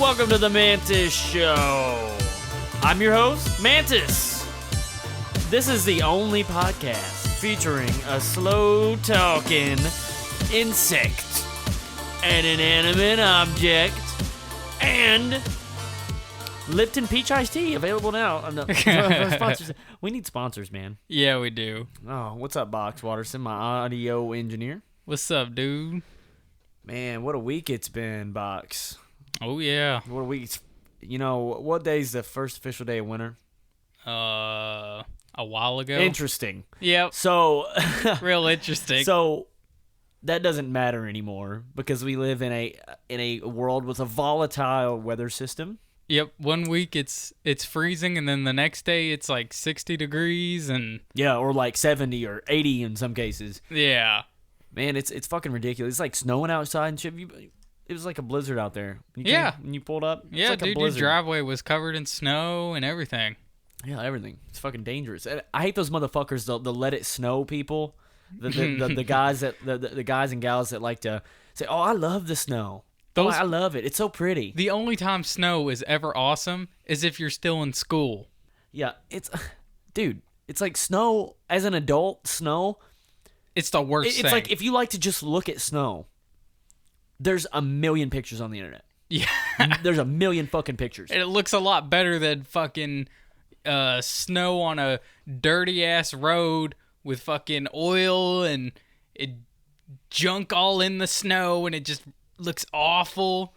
Welcome to the Mantis Show. I'm your host, Mantis. This is the only podcast featuring a slow-talking insect, an inanimate object, and Lipton Peach Iced Tea available now. No, sponsors. We need sponsors, man. Yeah, we do. Oh, what's up, Box Watterson, my audio engineer? What's up, dude? Man, what a week it's been, Box. Oh, yeah. What a week. You know, what day's the first official day of winter? A while ago. Interesting. Yep. So, Real interesting. So, that doesn't matter anymore because we live in a world with a volatile weather system. Yep. 1 week it's freezing, and then the next day it's like 60 degrees, and Yeah, or like 70 or 80 in some cases. yeah. Man, it's fucking ridiculous. It's like snowing outside and shit. It was like a blizzard out there. When you pulled up. Yeah, it's like dude, your driveway was covered in snow and everything. Yeah, everything. It's fucking dangerous. I hate those motherfuckers. The let it snow people. The guys that the guys and gals that like to say, "Oh, I love the snow. I love it. It's so pretty." The only time snow is ever awesome is if you're still in school. Yeah, dude. It's like snow as an adult. Snow. It's the worst thing. It's like if you like to just look at snow. There's a million pictures on the internet. Yeah. There's a million fucking pictures. And it looks a lot better than fucking snow on a dirty-ass road with fucking oil and junk all in the snow, and it just looks awful.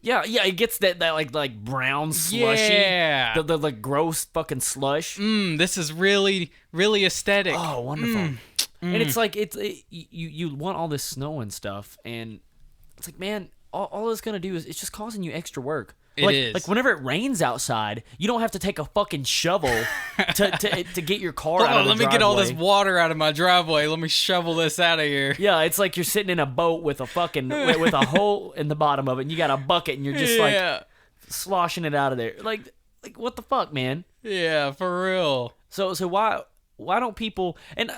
Yeah, it gets that like brown slushy. Yeah. The like gross fucking slush. This is really, really aesthetic. Oh, wonderful. And it's like you want all this snow and stuff, and it's like, man, all it's gonna do is it's just causing you extra work. It is. Like whenever it rains outside, you don't have to take a fucking shovel to get your car Hold out on, of the let me get all this driveway. water out of my driveway. Let me shovel this out of here. Yeah, it's like you're sitting in a boat with a fucking with a hole in the bottom of it, and you got a bucket, and you're just like sloshing it out of there. Like what the fuck, man? Yeah, for real. So why don't people, and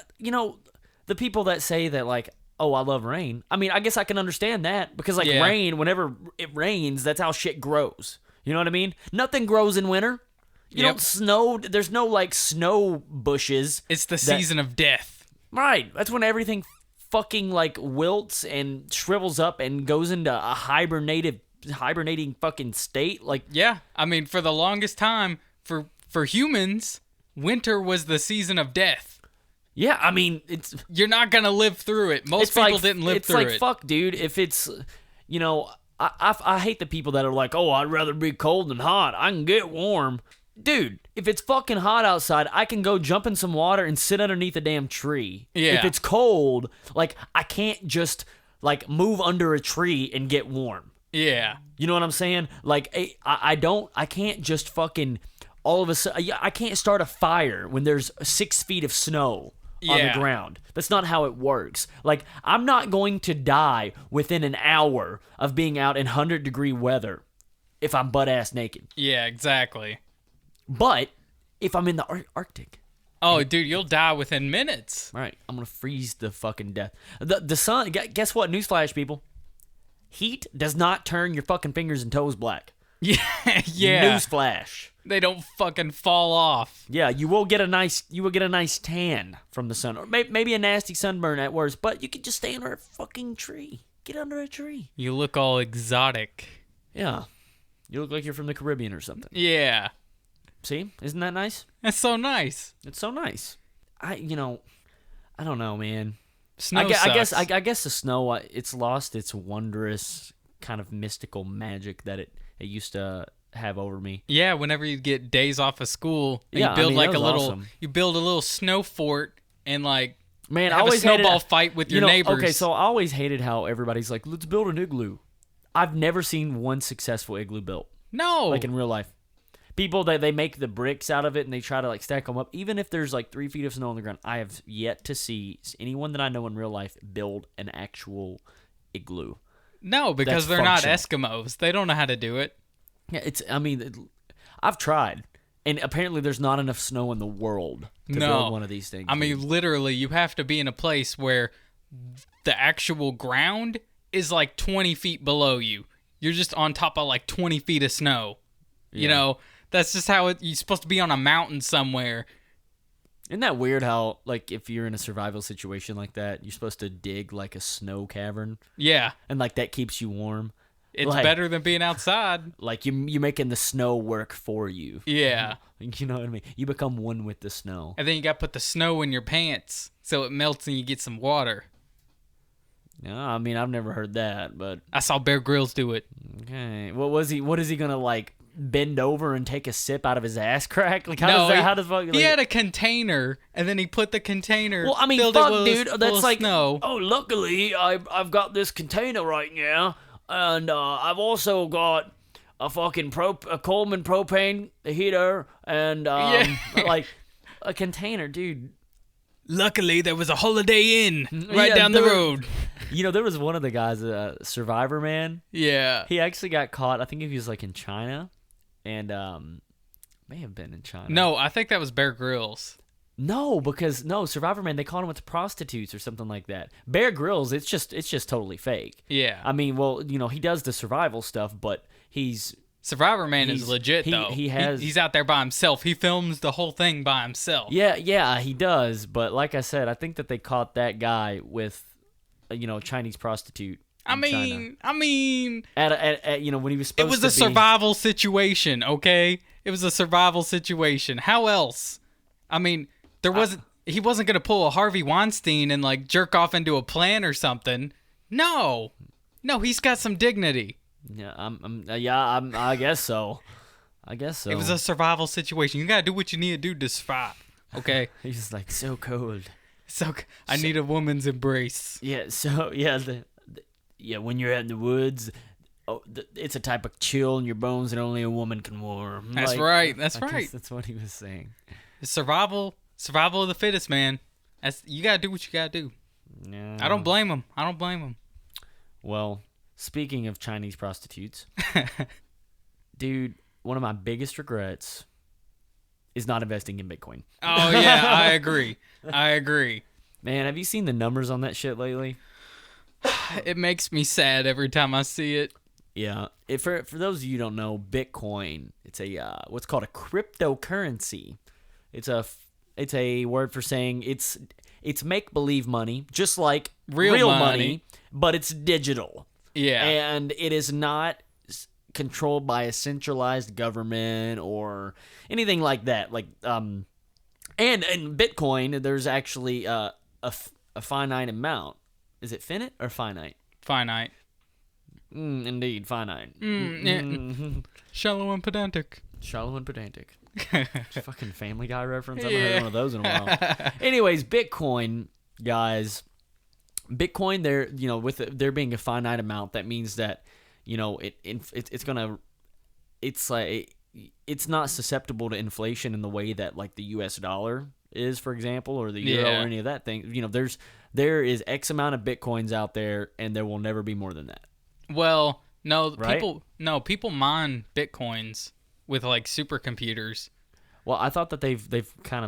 the people that say that like, oh, I love rain. I mean, I guess I can understand that because like rain, whenever it rains, that's how shit grows. You know what I mean? Nothing grows in winter. You don't snow. There's no like snow bushes. It's the season of death. Right. That's when everything fucking like wilts and shrivels up and goes into a hibernating fucking state. Like, yeah. I mean, for the longest time, for humans, winter was the season of death. Yeah, I mean, you're not gonna live through it. Most people didn't live through it. It's like, fuck, dude. If it's, I hate the people that are like, oh, I'd rather be cold than hot. I can get warm. Dude, if it's fucking hot outside, I can go jump in some water and sit underneath a damn tree. Yeah. If it's cold, like, I can't just, like, move under a tree and get warm. Yeah. You know what I'm saying? Like, I can't just fucking, all of a sudden, I can't start a fire when there's 6 feet of snow on the ground. That's not how it works. Like, I'm not going to die within an hour of being out in 100-degree weather if I'm butt-ass naked. Yeah, exactly. But if I'm in the Arctic... Oh, dude, you'll die within minutes. Right. I'm going to freeze to fucking death. The sun... Guess what? Newsflash, people. Heat does not turn your fucking fingers and toes black. Yeah. Newsflash. They don't fucking fall off. Yeah, you will get a nice tan from the sun, or maybe a nasty sunburn at worst. But you can just stay under a fucking tree. Get under a tree. You look all exotic. Yeah, you look like you're from the Caribbean or something. Yeah. See, isn't that nice? That's so nice. It's so nice. I don't know, man. Snow sucks. I guess the snow, it's lost its wondrous kind of mystical magic that it used to have over me. Yeah, whenever you get days off of school, and yeah, you build like a little, awesome. You build a little snow fort and like, man, have I always a snowball hated, fight with your neighbors. Okay, so I always hated how everybody's like, let's build an igloo. I've never seen one successful igloo built. No, like in real life. People they make the bricks out of it and they try to like stack them up. Even if there's like 3 feet of snow on the ground, I have yet to see anyone that I know in real life build an actual igloo. No, because they're not Eskimos. They don't know how to do it. Yeah, I've tried, and apparently there's not enough snow in the world to build one of these things. I mean, literally, you have to be in a place where the actual ground is like 20 feet below you. you're just on top of like 20 feet of snow. Yeah. You know, that's just how you're supposed to be on a mountain somewhere. Isn't that weird how, like, if you're in a survival situation like that, you're supposed to dig, like, a snow cavern? Yeah. And, like, that keeps you warm? It's like, better than being outside. Like, you're making the snow work for you. Yeah. You know what I mean? You become one with the snow. And then you got to put the snow in your pants so it melts and you get some water. Yeah, I mean, I've never heard that, but... I saw Bear Grylls do it. Okay. What is he gonna, like, bend over and take a sip out of his ass crack? Like, how does fuck? He had a container, and then he put the container. Well, I mean, filled fuck, it with dude. That's like, snow. oh, luckily I've got this container right now, and I've also got a fucking a Coleman propane heater, and like a container, dude. Luckily, there was a Holiday Inn right down the road. You know, there was one of the guys, Survivor Man. Yeah. He actually got caught. I think he was like in China, and may have been in China. No, I think that was Bear Grylls. No, because Survivor Man, they caught him with prostitutes or something like that. Bear Grylls, it's just totally fake. Yeah. I mean, well, you know, he does the survival stuff, but Survivor Man is legit though. He's out there by himself. He films the whole thing by himself. Yeah, he does. But like I said, I think that they caught that guy with, you know, Chinese prostitute. I mean, at you know, when he was supposed to be. It was a survival situation, okay? It was a survival situation. How else? I mean, he wasn't gonna pull a Harvey Weinstein and like jerk off into a plant or something. No, he's got some dignity. Yeah, I guess so. It was a survival situation. You gotta do what you need to do to survive. Okay. He's just like so cold. I need a woman's embrace. Yeah. So yeah, when you're out in the woods, it's a type of chill in your bones that only a woman can warm. That's right. That's I right. guess that's what he was saying. It's survival of the fittest, man. You gotta do what you gotta do. Yeah. I don't blame him. Well, speaking of Chinese prostitutes, dude, one of my biggest regrets is not investing in Bitcoin. Oh, yeah, I agree. Man, have you seen the numbers on that shit lately? It makes me sad every time I see it. Yeah. For those of you who don't know, Bitcoin, it's a what's called a cryptocurrency. It's a word for saying it's make-believe money, just like real money, but it's digital. Yeah. And it is not controlled by a centralized government or anything like that. Like and in Bitcoin, there's actually a finite amount. Is it finite or finite? Finite. Indeed, finite. Yeah. Shallow and pedantic. Fucking Family Guy reference. I haven't heard one of those in a while. Anyways, Bitcoin, guys. Bitcoin, there, you know, with there being a finite amount, that means that, you know, it's not susceptible to inflation in the way that like the U.S. dollar is, for example, or the euro or any of that thing. You know, there is X amount of Bitcoins out there, and there will never be more than that. Well, no, right? people mine Bitcoins with like supercomputers. Well, I thought that they kind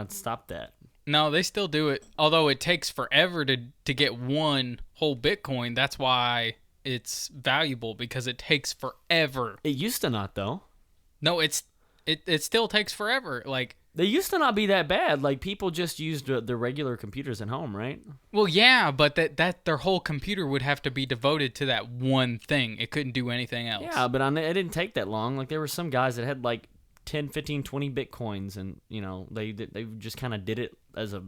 of stopped that. No, they still do it. Although it takes forever to get one whole Bitcoin. That's why it's valuable, because it takes forever. It used to not, though. No, it still takes forever. Like, they used to not be that bad. Like, people just used the regular computers at home, right? Well, yeah, but that their whole computer would have to be devoted to that one thing. It couldn't do anything else. Yeah, but it didn't take that long. Like, there were some guys that had like 10, 15, 20 Bitcoins, and, you know, they just kind of did it as a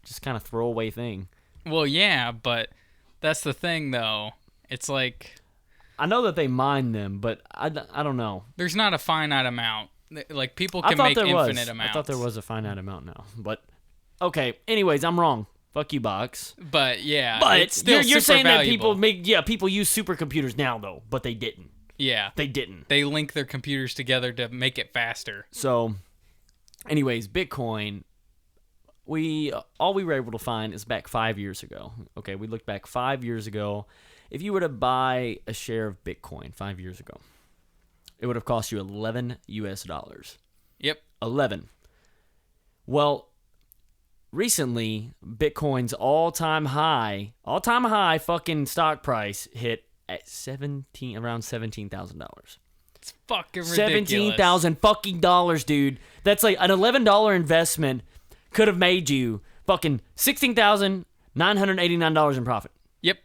just kind of throwaway thing. Well, yeah, but that's the thing, though. It's like, I know that they mine them, but I don't know. There's not a finite amount. Like, people can make infinite amounts. I thought there was a finite amount now. But, okay. Anyways, I'm wrong. Fuck you, Box. But, yeah. But it's still you're saying valuable. that people use supercomputers now, though, but they didn't. Yeah. They didn't. They link their computers together to make it faster. So, anyways, Bitcoin, all we were able to find is back 5 years ago. Okay, we looked back 5 years ago. If you were to buy a share of Bitcoin 5 years ago, it would have cost you $11 US. Yep. 11. Well, recently, Bitcoin's all-time high fucking stock price hit at around $17,000. It's fucking ridiculous. $17,000 fucking dollars, dude. That's like an $11 investment could have made you fucking $16,989 in profit. Yep.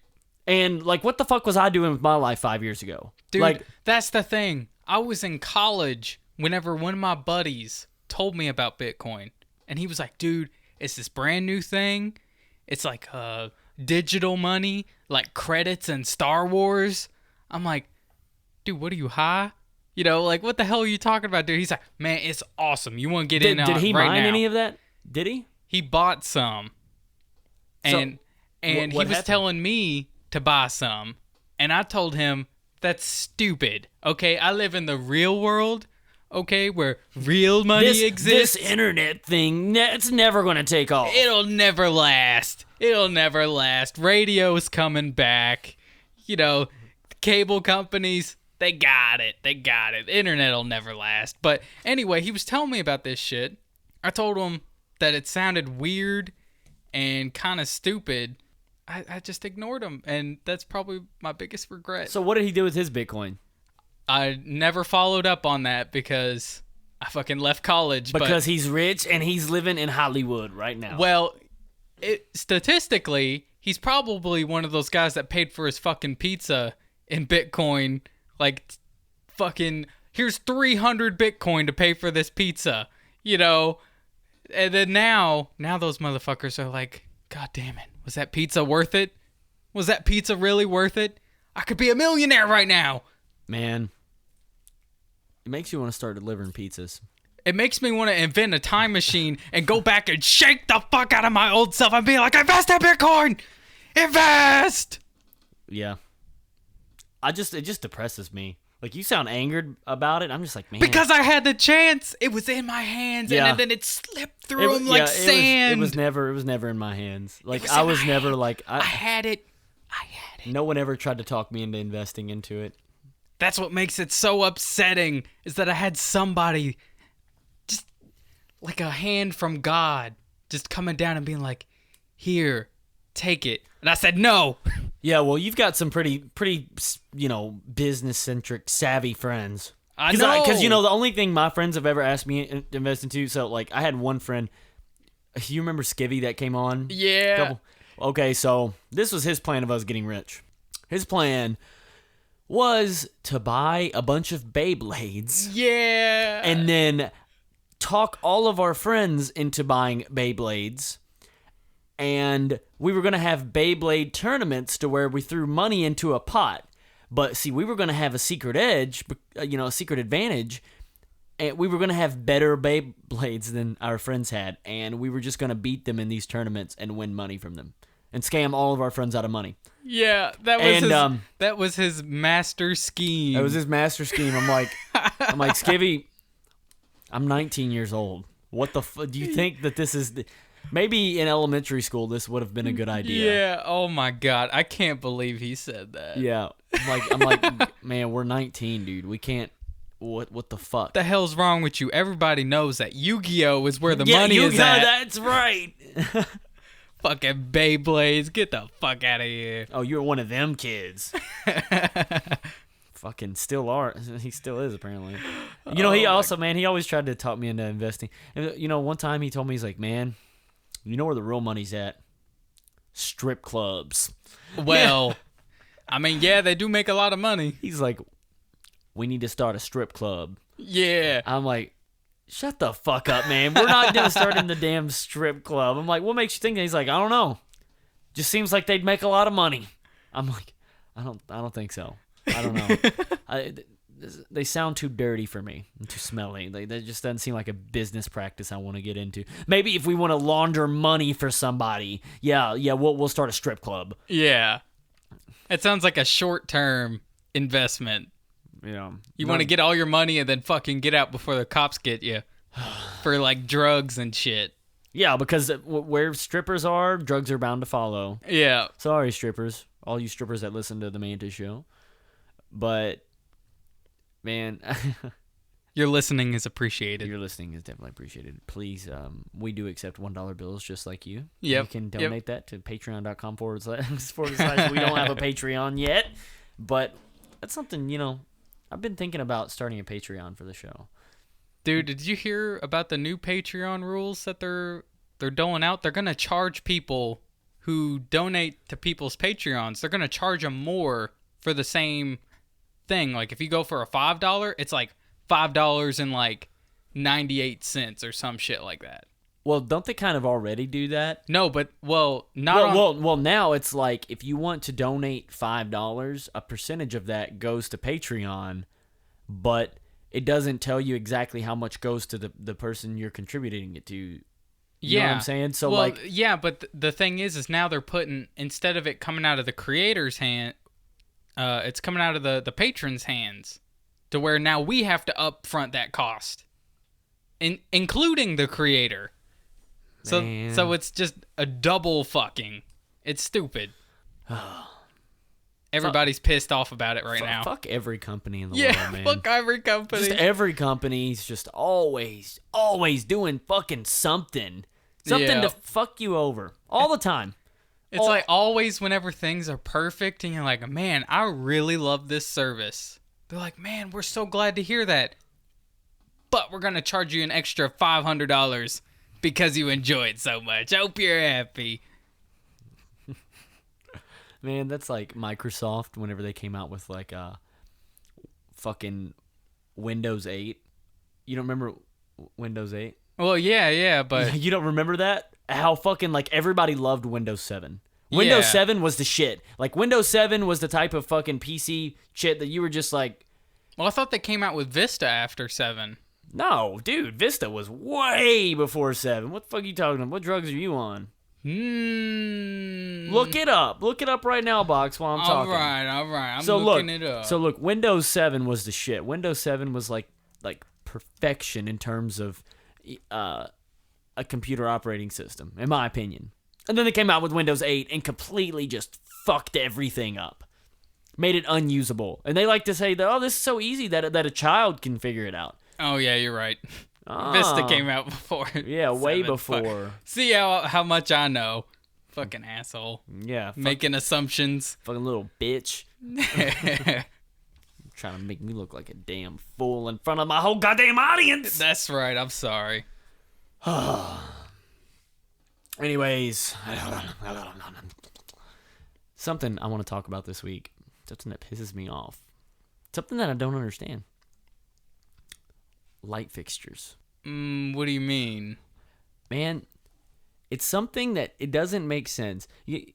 And like, what the fuck was I doing with my life 5 years ago? Dude, like, that's the thing. I was in college whenever one of my buddies told me about Bitcoin. And he was like, dude, it's this brand new thing. It's like digital money, like credits and Star Wars. I'm like, dude, what are you, high? You know, like, what the hell are you talking about, dude? He's like, man, it's awesome. You want to get in on it right now. Did he mine any of that? Did he? He bought some. And he was telling me to buy some. And I told him, that's stupid. Okay, I live in the real world, okay, where real money exists. This internet thing, it's never going to take off. It'll never last. It'll never last. Radio's coming back. You know, cable companies, they got it. They got it. The internet'll never last. But anyway, he was telling me about this shit. I told him that it sounded weird and kind of stupid. I just ignored him, and that's probably my biggest regret. So what did he do with his Bitcoin? I never followed up on that because I fucking left college. Because he's rich and he's living in Hollywood right now. Well, statistically, he's probably one of those guys that paid for his fucking pizza in Bitcoin. Like, fucking, here's 300 Bitcoin to pay for this pizza, you know? And then now those motherfuckers are like, God damn it. Was that pizza worth it? Was that pizza really worth it? I could be a millionaire right now. Man, it makes you want to start delivering pizzas. It makes me want to invent a time machine and go back and shake the fuck out of my old self and be like, invest in Bitcoin! Invest! Yeah. It just depresses me. Like, you sound angered about it. I'm just like, man. Because I had the chance. It was in my hands, and then it slipped through them like sand. It was never in my hands. Like, I was never like... I had it. No one ever tried to talk me into investing into it. That's what makes it so upsetting, is that I had somebody, just like a hand from God, just coming down and being like, here, take it. And I said, no. Yeah, well, you've got some pretty, business-centric, savvy friends. I know. Because, the only thing my friends have ever asked me to invest into, so, like, I had one friend, you remember Skivvy that came on? Yeah. Okay, so this was his plan of us getting rich. His plan was to buy a bunch of Beyblades. Yeah. And then talk all of our friends into buying Beyblades. And we were going to have Beyblade tournaments to where we threw money into a pot. But see, we were going to have a secret edge, a secret advantage. And we were going to have better Beyblades than our friends had. And we were just going to beat them in these tournaments and win money from them. And scam all of our friends out of money. Yeah, that was his master scheme. That was his master scheme. I'm like, Skivvy, I'm 19 years old. What the do you think that this is... Maybe in elementary school, this would have been a good idea. Yeah. Oh my God, I can't believe he said that. Yeah. I'm like, man, we're 19, dude. We can't. What the fuck? The hell's wrong with you? Everybody knows that Yu-Gi-Oh is where the money is at. That's right. Fucking Beyblades, get the fuck out of here. Oh, you're one of them kids. Fucking still are. He still is, apparently. He always tried to talk me into investing. And, one time he told me, he's like, man, you know where the real money's at? Strip clubs. Well, I mean, yeah, they do make a lot of money. He's like, we need to start a strip club. Yeah. I'm like, shut the fuck up, man. We're not going to start in the damn strip club. I'm like, what makes you think that? He's like, I don't know. Just seems like they'd make a lot of money. I'm like, I don't think so. I don't know. They sound too dirty for me, too smelly. That just doesn't seem like a business practice I want to get into. Maybe if we want to launder money for somebody, we'll start a strip club. Yeah, it sounds like a short-term investment. Yeah, you want to get all your money and then fucking get out before the cops get you for like drugs and shit. Yeah, because where strippers are, drugs are bound to follow. Yeah. Sorry, strippers, all you strippers that listen to the Mantis Show, but. Man, your listening is appreciated. Your listening is definitely appreciated. Please, we do accept $1 bills just like you. Yep. You can donate that to patreon.com/. We don't have a Patreon yet. But that's something, I've been thinking about starting a Patreon for the show. Dude, did you hear about the new Patreon rules that they're doling out? They're going to charge people who donate to people's Patreons. They're going to charge them more for the same thing. Like, if you go for a $5, it's like $5 and like 98 cents or some shit like that. Well, don't they kind of already do that? No, but, not well, now it's like if you want to donate $5, a percentage of that goes to Patreon, but it doesn't tell you exactly how much goes to the person you're contributing it to. You know what I'm saying? So but the thing is now they're putting, instead of it coming out of the creator's hand, it's coming out of the patron's hands, to where now we have to upfront that cost, including the creator. So it's just a double fucking. It's stupid. Everybody's pissed off about it right now. Fuck every company in the world, man. Yeah, fuck every company. Just every company's just always doing fucking something. Something to fuck you over. All the time. It's like always whenever things are perfect and you're like, man, I really love this service. They're like, man, we're so glad to hear that. But we're going to charge you an extra $500 because you enjoy it so much. I hope you're happy. Man, that's like Microsoft whenever they came out with like fucking Windows 8. You don't remember Windows 8? Well, yeah, but... You don't remember that? How fucking, like, everybody loved Windows 7. Windows 7 was the shit. Like, Windows 7 was the type of fucking PC shit that you were just like... Well, I thought they came out with Vista after 7. No, dude, Vista was way before 7. What the fuck are you talking about? What drugs are you on? Look it up. Look it up right now, Box, while I'm talking. All right. I'm looking it up. So, look, Windows 7 was the shit. Windows 7 was, like perfection in terms of... a computer operating system, in my opinion. And then they came out with Windows 8 and completely just fucked everything up. Made it unusable. And they like to say that, this is so easy that a child can figure it out. Oh, yeah, you're right. Vista came out before. Yeah, way before. See how much I know. Fucking asshole. Yeah. Making assumptions. Fucking little bitch. Trying to make me look like a damn fool in front of my whole goddamn audience. That's right. I'm sorry. Anyways, something I want to talk about this week. Something that pisses me off. Something that I don't understand. Light fixtures. What do you mean? Man, it's something that it doesn't make sense.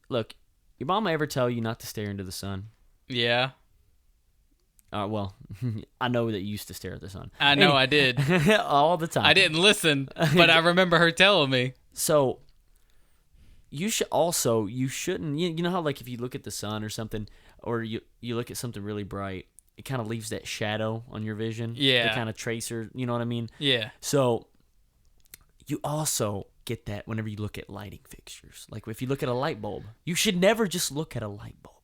Look, your mama ever tell you not to stare into the sun? Yeah. Well, I know that you used to stare at the sun. I know I did. All the time. I didn't listen, but I remember her telling me. So, you shouldn't, you know how like if you look at the sun or something, or you look at something really bright, it kind of leaves that shadow on your vision. Yeah. The kind of tracer, you know what I mean? Yeah. So, you also get that whenever you look at lighting fixtures. Like if you look at a light bulb, you should never just look at a light bulb.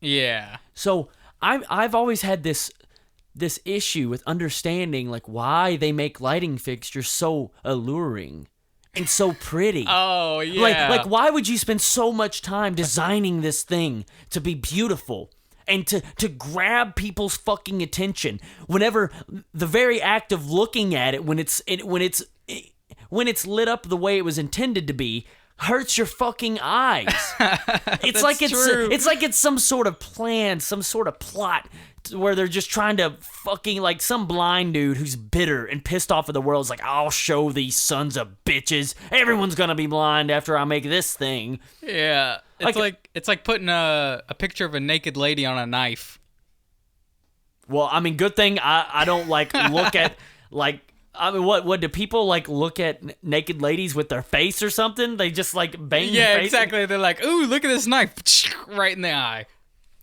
Yeah. So, I've always had this issue with understanding like why they make lighting fixtures so alluring and so pretty. Oh yeah. Like why would you spend so much time designing this thing to be beautiful and to grab people's fucking attention whenever the very act of looking at it when it's lit up the way it was intended to be hurts your fucking eyes. It's like it's some sort of plan, some sort of plot where they're just trying to fucking like some blind dude who's bitter and pissed off at the world is like, I'll show these sons of bitches. Everyone's gonna be blind after I make this thing. Yeah. It's like putting a picture of a naked lady on a knife. Well, I mean, good thing I don't like look at like. I mean, what do people like look at naked ladies with their face or something? They just like bang their face? Yeah, exactly. They're like, ooh, look at this knife. Right in the eye.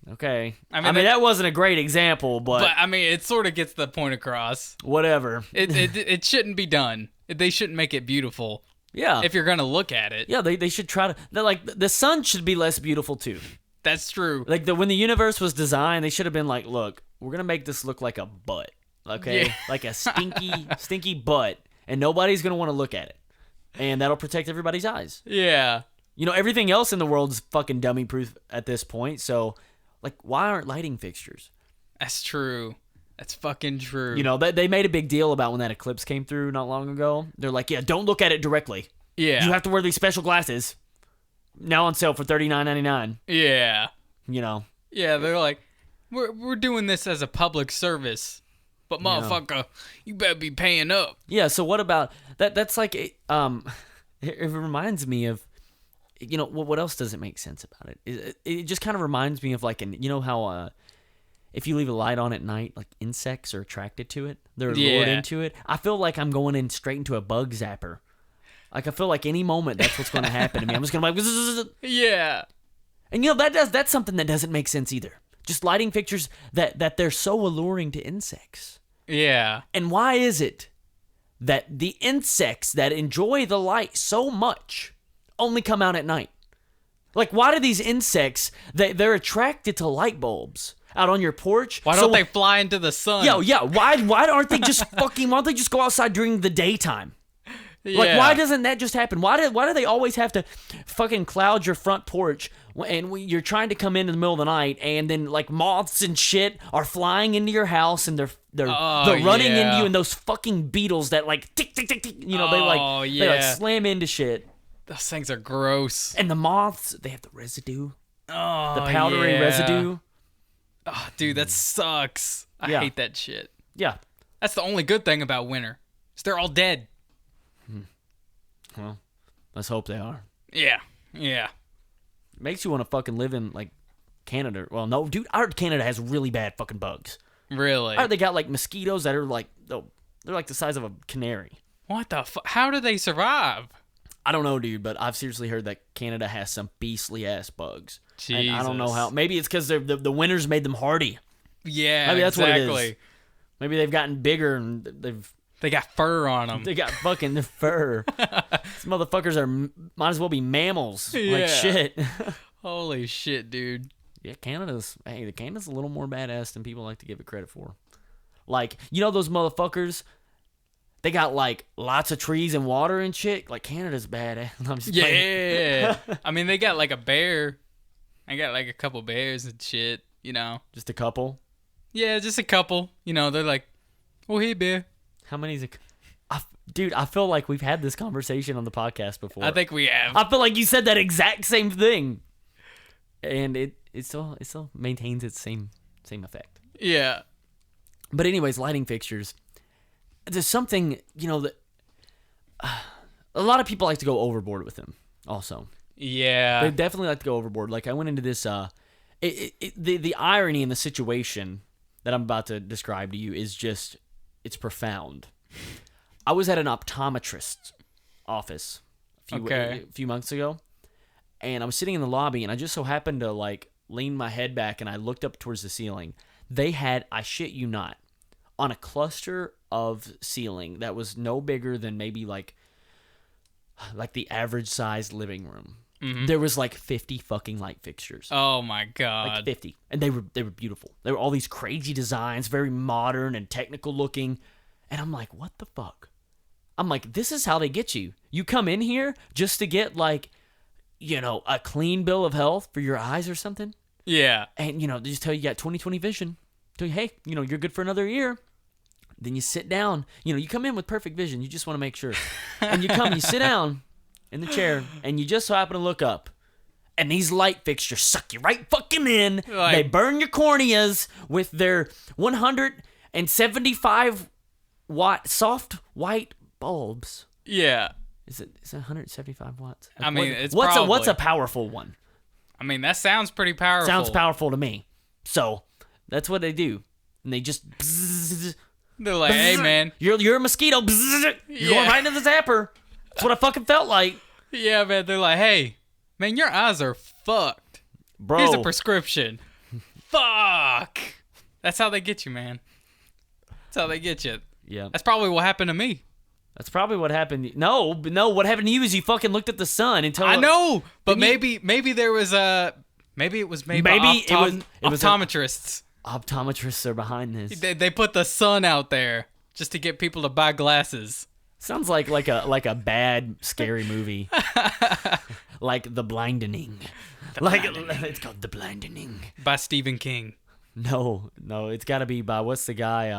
Okay. I mean that wasn't a great example, but I mean, it sort of gets the point across. Whatever. It shouldn't be done. They shouldn't make it beautiful. Yeah. If you're going to look at it. Yeah, they should try to... Like, the sun should be less beautiful, too. That's true. Like, when the universe was designed, they should have been like, look, we're going to make this look like a butt. Okay, yeah. Like a stinky butt, and nobody's gonna want to look at it, and that'll protect everybody's eyes. Yeah, you know everything else in the world is fucking dummy proof at this point. So Like, why aren't lighting fixtures? That's true. That's fucking true. You know, they made a big deal about when that eclipse came through not long ago. They're like, yeah, don't look at it directly. Yeah. You have to wear these special glasses. Now on sale for $39.99. Yeah. You know. Yeah, they're like, we're doing this as a public service, but motherfucker, you better be paying up. Yeah. So what about that? That's like, it reminds me of, you know, what else doesn't make sense about it? It just kind of reminds me of like, you know how if you leave a light on at night, like insects are attracted to it. They're lured into it. I feel like I'm going in straight into a bug zapper. Like, I feel like any moment that's what's going to happen to me. I'm just going to be like, yeah. And, you know, that's something that doesn't make sense either. Just lighting fixtures that they're so alluring to insects. Yeah. And why is it that the insects that enjoy the light so much only come out at night? Like, why do these insects, they're attracted to light bulbs out on your porch? Why don't they fly into the sun? Yeah. Why aren't they just why don't they just go outside during the daytime? Yeah. Like, why doesn't that just happen? Why do they always have to fucking cloud your front porch and you're trying to come in the middle of the night and then like moths and shit are flying into your house and they're running into you and those fucking beetles that like tick tick tick tick, you know, they like slam into shit. Those things are gross. And the moths, they have the residue. Oh, the powdery residue. Oh, dude, that sucks. I hate that shit. Yeah. That's the only good thing about winter. Is they're all dead. Well, let's hope they are. Yeah. Makes you want to fucking live in, like, Canada. Well, no, dude, I heard Canada has really bad fucking bugs. Really? I heard they got, like, mosquitoes that are, like, they're like the size of a canary. What the fuck? How do they survive? I don't know, dude, but I've seriously heard that Canada has some beastly-ass bugs. Jesus. And I don't know how. Maybe it's because the winters made them hardy. Yeah, maybe that's exactly. What it is. Maybe they've gotten bigger and They got fur on them. They got fucking the fur. These motherfuckers might as well be mammals. Yeah. Like shit. Holy shit, dude. Yeah, Canada's a little more badass than people like to give it credit for. Like, you know those motherfuckers? They got like lots of trees and water and shit. Like, Canada's badass. I'm just yeah. I mean, they got like a bear. I got like a couple bears and shit, you know. Just a couple? Yeah, just a couple. You know, they're like, oh, hey, bear. How many's it? Dude, I feel like we've had this conversation on the podcast before. I think we have. I feel like you said that exact same thing. And it still maintains its same effect. Yeah. But anyways, lighting fixtures. There's something, you know, that a lot of people like to go overboard with them also. Yeah. They definitely like to go overboard. Like, I went into this the irony in the situation that I'm about to describe to you is just, it's profound. I was at an optometrist's office a few months ago, and I was sitting in the lobby, and I just so happened to, like, lean my head back, and I looked up towards the ceiling. They had, I shit you not, on a cluster of ceiling that was no bigger than maybe, like the average-sized living room. Mm-hmm. There was, like, 50 fucking light fixtures. Oh, my God. Like 50. And they were beautiful. They were all these crazy designs, very modern and technical looking. And I'm like, what the fuck? I'm like, this is how they get you. You come in here just to get, like, you know, a clean bill of health for your eyes or something. Yeah. And, you know, they just tell you got 20/20 vision. Tell you, hey, you know, you're good for another year. Then you sit down. You know, you come in with perfect vision. You just want to make sure. And you sit down in the chair, and you just so happen to look up. And these light fixtures suck you right fucking in. Like, they burn your corneas with their 175 watt soft white bulbs. Yeah. Is it 175 watts? Like, I mean, what's a powerful one? I mean, that sounds pretty powerful. Sounds powerful to me. So that's what they do, and they just. They're like, hey man, you're a mosquito. You're going right into the zapper. That's what I fucking felt like. Yeah, man. They're like, hey, man, your eyes are fucked. Bro. Here's a prescription. Fuck. That's how they get you, man. That's how they get you. Yeah. That's probably what happened to me. That's probably what happened. No. What happened to you is you fucking looked at the sun until. I know, but maybe there was a. Maybe it was made by optometrists. Optometrists are behind this. They put the sun out there just to get people to buy glasses. Sounds like a bad scary movie, like The Blinding. It's called The Blinding. By Stephen King. No, it's got to be by what's the guy?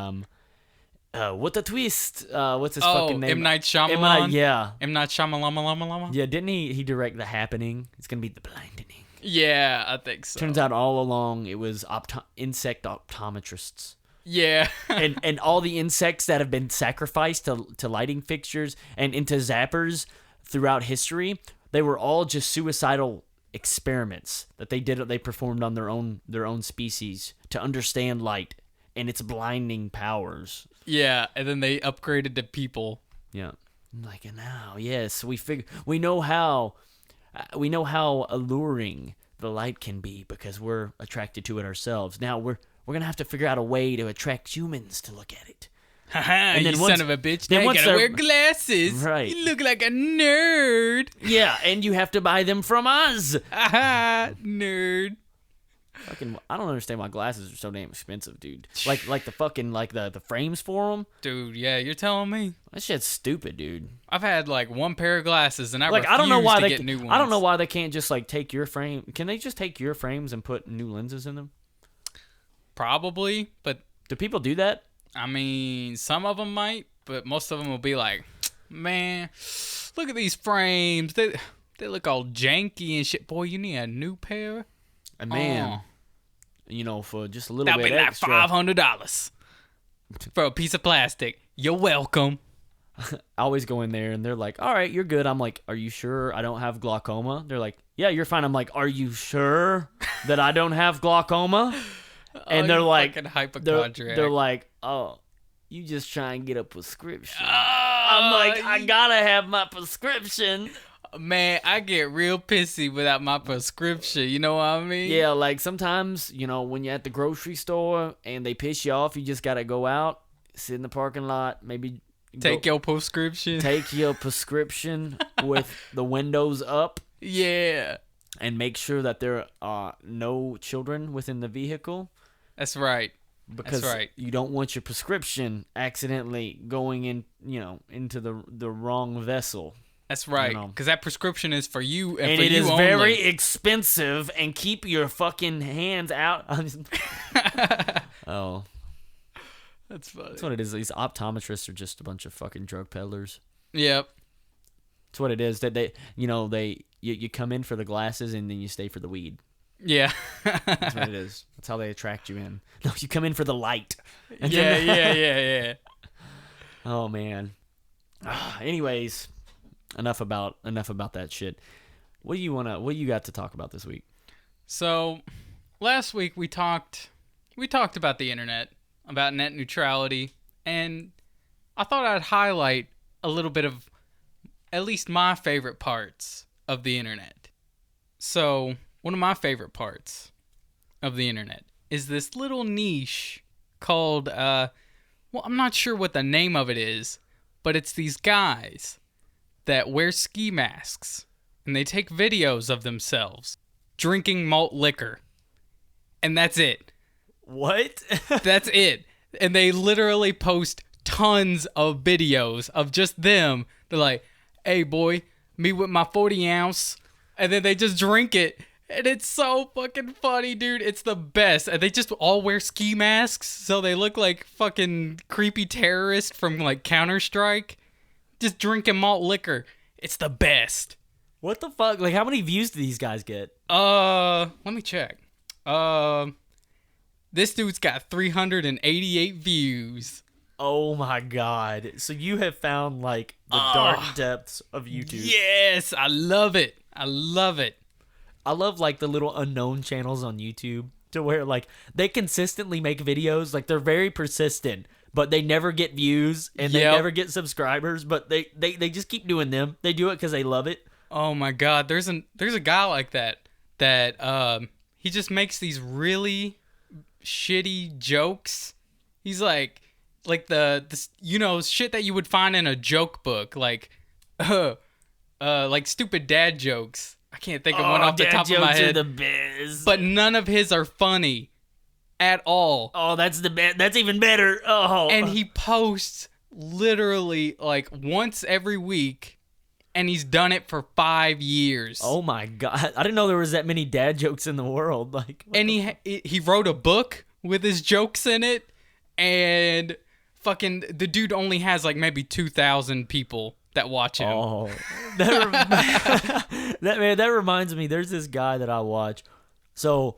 What the twist? What's his fucking name? M. Night Shyamalan. Yeah. M. Night Shyamalan. Yeah, didn't he direct The Happening? It's gonna be The Blinding. Yeah, I think so. Turns out all along it was insect optometrists. Yeah. and all the insects that have been sacrificed to lighting fixtures and into zappers throughout history, they were all just suicidal experiments that they performed on their own species to understand light and its blinding powers. Yeah, and then they upgraded to people. Yeah. Like now, yes, we know how alluring the light can be because we're attracted to it ourselves. Now we're going to have to figure out a way to attract humans to look at it. Haha, you son of a bitch. Now you gotta wear glasses. Right. You look like a nerd. Yeah, and you have to buy them from us. Haha, nerd. Fucking, I don't understand why glasses are so damn expensive, dude. Like the fucking, the frames for them. Dude, yeah, you're telling me? That shit's stupid, dude. I've had, one pair of glasses, and I I don't know why to get new ones. I don't know why they can't just, take your frame. Can they just take your frames and put new lenses in them? Probably, but... Do people do that? I mean, some of them might, but most of them will be like, man, look at these frames. They look all janky and shit. Boy, you need a new pair? And man, for just a little that'll bit be extra. like $500 for a piece of plastic. You're welcome. I always go in there and they're like, all right, you're good. I'm like, are you sure I don't have glaucoma? They're like, yeah, you're fine. I'm like, are you sure that I don't have glaucoma? And they're like, they're like, oh, you just try and get a prescription. I'm like, I gotta have my prescription. Man, I get real pissy without my prescription. You know what I mean? Yeah, like sometimes, when you're at the grocery store and they piss you off, you just gotta go out, sit in the parking lot, maybe take your prescription. Take your prescription with the windows up. Yeah. And make sure that there are no children within the vehicle. That's right. Because you don't want your prescription accidentally going in, into the wrong vessel. That's right. Because that prescription is for you and for it you is only. very expensive. And keep your fucking hands out. Oh, that's funny. That's what it is. These optometrists are just a bunch of fucking drug peddlers. Yep. That's what it is. That you come in for the glasses and then you stay for the weed. Yeah. That's what it is. That's how they attract you in. No, you come in for the light. Yeah. Oh man. Anyways, enough about that shit. What do you got to talk about this week? So, last week we talked about the internet, about net neutrality, and I thought I'd highlight a little bit of at least my favorite parts of the internet. So, one of my favorite parts of the internet is this little niche called, I'm not sure what the name of it is, but it's these guys that wear ski masks, and they take videos of themselves drinking malt liquor. And that's it. What? That's it. And they literally post tons of videos of just them. They're like, hey, boy, me with my 40 ounce. And then they just drink it. And it's so fucking funny, dude. It's the best. And they just all wear ski masks, so they look like fucking creepy terrorists from, Counter-Strike. Just drinking malt liquor. It's the best. What the fuck? How many views do these guys get? Let me check. This dude's got 388 views. Oh my god. So you have found, the dark depths of YouTube. Yes, I love it. I love the little unknown channels on YouTube to where they consistently make videos. They're very persistent, but they never get views and they never get subscribers, but they just keep doing them. They do it because they love it. Oh my god, there's a guy like that he just makes these really shitty jokes. He's like the shit that you would find in a joke book, like stupid dad jokes. I can't think of one off the top of my head. Are the biz. But none of his are funny at all. Oh, that's that's even better. Oh. And he posts literally once every week and he's done it for 5 years. Oh my god! I didn't know there was that many dad jokes in the world. Like, and he wrote a book with his jokes in it, and fucking the dude only has like maybe 2,000 people that watch him. Oh, that reminds me. There's this guy that I watch. So,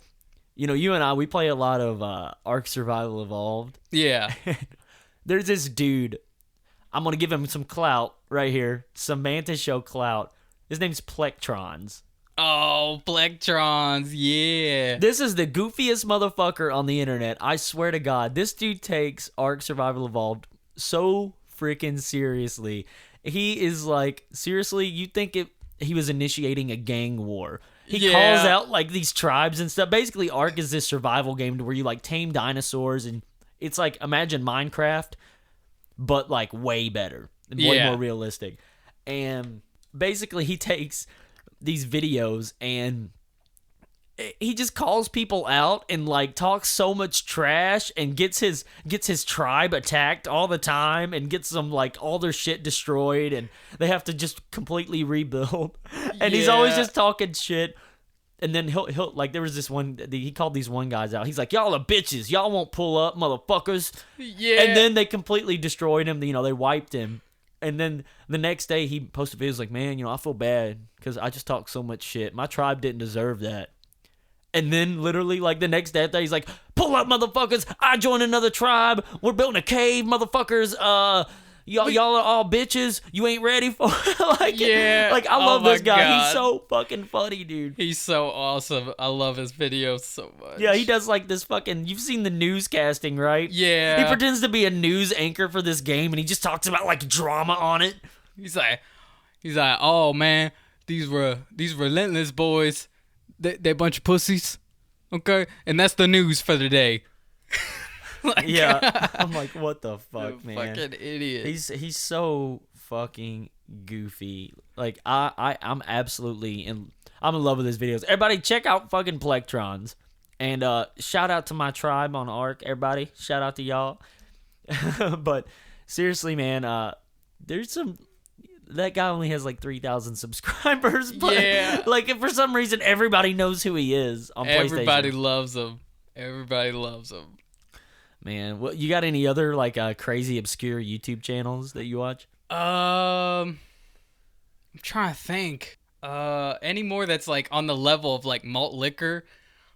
you and I, we play a lot of Ark Survival Evolved. Yeah. There's this dude. I'm gonna give him some clout right here. Some Mantis Show clout. His name's Plectrons. Oh, Plectrons, yeah. This is the goofiest motherfucker on the internet. I swear to God, this dude takes Ark Survival Evolved so freaking seriously. He is like, seriously, you think he was initiating a gang war. He calls out like these tribes and stuff. Basically, Ark is this survival game where you like tame dinosaurs, and it's like, imagine Minecraft, but like way better and way more realistic. And basically, he takes these videos and he just calls people out and like talks so much trash and gets his tribe attacked all the time and gets them like all their shit destroyed and they have to just completely rebuild. And he's always just talking shit. And then he'll like, there was this one, he called these one guys out. He's like, y'all are bitches. Y'all won't pull up, motherfuckers. Yeah. And then they completely destroyed him. They wiped him. And then the next day he posted videos like, man, I feel bad because I just talked so much shit. My tribe didn't deserve that. And then literally like the next day he's like, pull up, motherfuckers. I joined another tribe. We're building a cave, motherfuckers. Y'all are all bitches. You ain't ready for like, yeah. Like, I love this guy. God. He's so fucking funny, dude. He's so awesome. I love his videos so much. Yeah, he does like this fucking, you've seen the newscasting, right? Yeah. He pretends to be a news anchor for this game and he just talks about like drama on it. He's like, oh man, these relentless boys, they a bunch of pussies. Okay? And that's the news for the day. Like, yeah, I'm like, what the fuck, man? Fucking idiot. He's so fucking goofy. Like, I'm absolutely I'm in love with his videos. Everybody, check out fucking Plectrons, and shout out to my tribe on Ark. Everybody, shout out to y'all. But seriously, man, there's some. That guy only has like 3,000 subscribers, but like if for some reason everybody knows who he is on PlayStation. Everybody loves him. Everybody loves him. Man, what you got? Any other like crazy obscure YouTube channels that you watch? I'm trying to think. Any more that's like on the level of like Malt Liquor?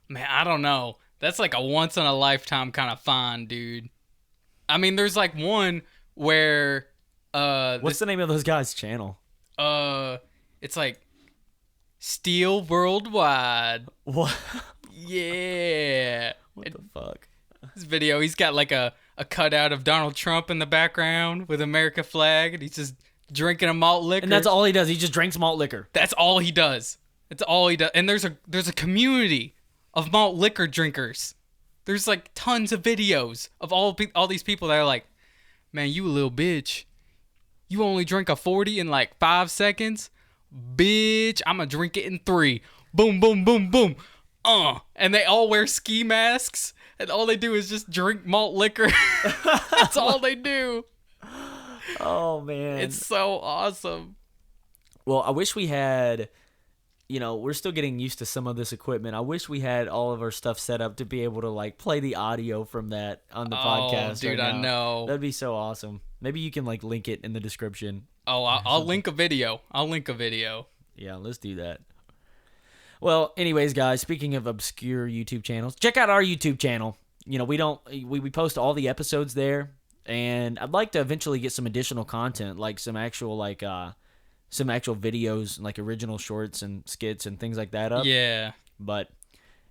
Man, I don't know. That's like a once in a lifetime kind of find, dude. I mean, there's like one where what's the name of those guys' channel? It's like Steel Worldwide. What? Yeah. What the fuck? This video, he's got like a cutout of Donald Trump in the background with America flag, and he's just drinking a malt liquor. And that's all he does. He just drinks malt liquor. That's all he does. That's all he does. And there's a community of malt liquor drinkers. There's like tons of videos of all these people that are like, man, you a little bitch. You only drink a 40 in like 5 seconds? Bitch, I'm gonna drink it in 3. Boom, boom, boom, boom. And they all wear ski masks, and all they do is just drink malt liquor. That's all they do. Oh, man. It's so awesome. Well, I wish we had, we're still getting used to some of this equipment. I wish we had all of our stuff set up to be able to like play the audio from that on the podcast. Dude, right now. I know. That'd be so awesome. Maybe you can like link it in the description. Oh, I'll link a video. Yeah, let's do that. Well, anyways, guys, speaking of obscure YouTube channels, check out our YouTube channel. We post all the episodes there, and I'd like to eventually get some additional content, like some actual videos, like original shorts and skits and things like that up. Yeah. But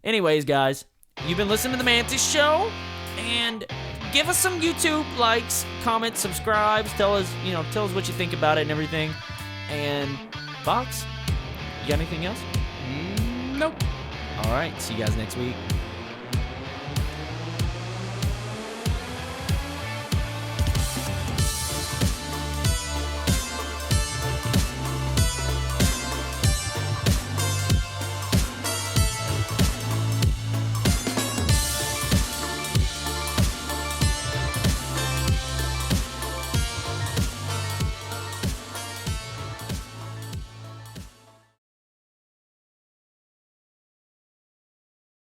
anyways, guys, you've been listening to the Mantis Show, and give us some YouTube likes, comments, subscribes, tell us what you think about it and everything. And Fox, you got anything else? Nope. All right, see you guys next week.